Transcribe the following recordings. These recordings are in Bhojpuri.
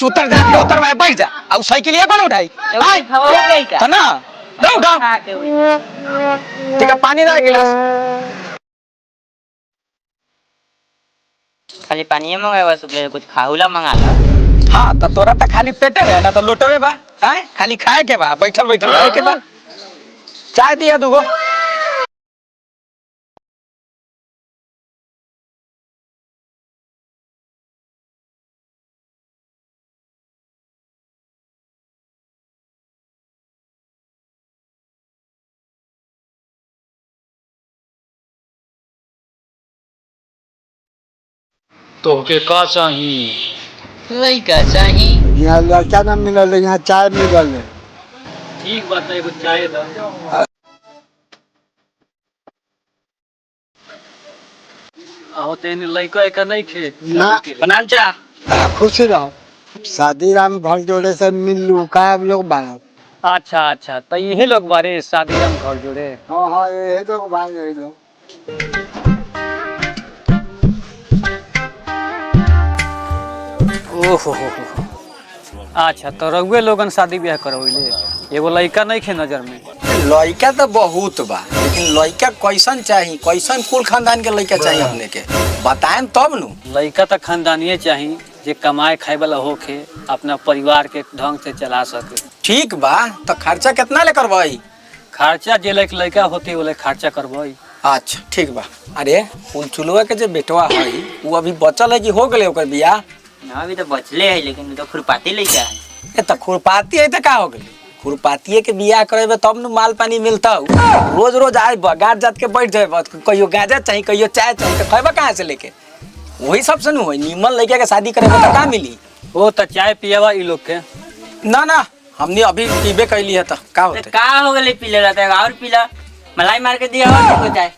उतर जा उतर भाई बैठ जा अब साइकिल ये कौन उठाई तो ना दो उठा ठीक है पानी दा गिलास खाली पानी मंगावा सुबह कुछ खाहुला मंगा ला। हाँ तो तोरा तो खाली पेटे है ना तो लोटवे बा हैं खाली खाए के बा बैठल बैठल रहे के बा चाय दिया दूगो तो के का चाहिए? लइका चाही। यहाँ लड़का ना मिलल है, यहाँ चाय मिलल है। ठीक बात है, कुछ चाय दा। आओ तेने लइका एक नहीं खे ना बनान चा खुश रहो। शादी राम घर जोड़े से मिल लू का हम लोग बात। अच्छा अच्छा तो यही लोग बारे शादी हम घर जोड़े। हाँ हाँ ये तो बात यही लोग। ओहो अच्छा तो रउए लोगन शादी ब्याह करवैले एगो लइका नहीं खे नजर में? लड़का तो बहुत बा लेकिन लड़का कैसन चाहिए कैसन कुल खानदान के लड़का चाहिए अपने के बताएं तब नु। लइका तो खानदानिये चाहिए जे कमाए खाए वाला होके अपना परिवार के ढंग से चला सके। ठीक बा तो खर्चा कितना ले करवाई? खर्चा जे लइका होते वो खर्चा करवाई। अच्छा ठीक बा। अरे फुलचुलवा के जो बेटवा है वो अभी बचल है कि हो गए ओकर बियाह? ना अभी तो बचले है लेकिन तो खुरपाती लइका है। ए तो खुरपाती है तो का हो गई खुरपातिये के बियाह करेबे तब न माल पानी मिलता रोज रोज आए गाज जात के बैठ जाए कहियो गाजा चाहिए कहियो चाय चाहिए तो खैबा कहाँ से लेके वही सब से न हो निमन लड़का के शादी करेबे तो का मिली? वो तो चाय पियावा ई लोग के ना ना हमने अभी पीबे कैली है तो का होते का हो गले पीले रहता है और पीला मलाई मार के दिया और हो जाए।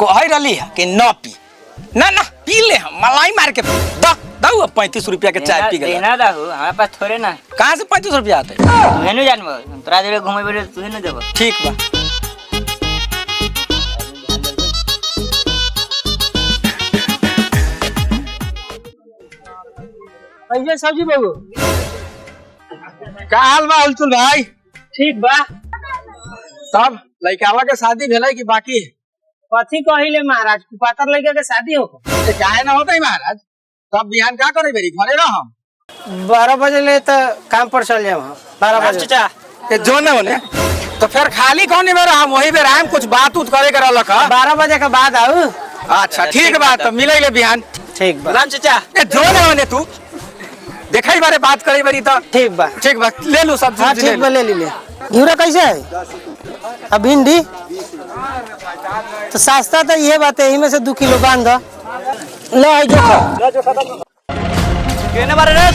कह रही है कि न पी ना ना पी ले हम मलाई मार के दो 35 रुपया के चाय पी गए। देना दा हो हमारे पास थोड़े ना। कहाँ से 35 रुपया आते? तुहे न जानबो तोरा देबे घूमे बेरे तुहे न देबो। ठीक बा। भैया सब्जी बाबू का हाल बा हुलचुल भाई? ठीक बा। तब लइकावा के शादी भेलै कि बाकी? कथी कहिले महाराज कुपातर लइका के शादी हो काहे ना होतै महाराज? तब बिहान का करे बेरी घरे रह हम 12 बजे ले तो काम पर चल जाओ। 12 बजे चाचा ए जो न होने तो फिर खाली कौन में रह हम वही बेर हम कुछ बात उत करे के रहलक 12 बजे के बाद आऊ। अच्छा ठीक बा तो मिलै ले बिहान। ठीक बा राम चाचा ए जो न होने तू देखै बारे बात करे बेरी तो ठीक बा ले लू सब हाँ ठीक बा ले ले घिउरा कैसे है अब भिंडी तो सस्ता तो ये बात है में से 2 किलो बांध लो जो केने बारे रे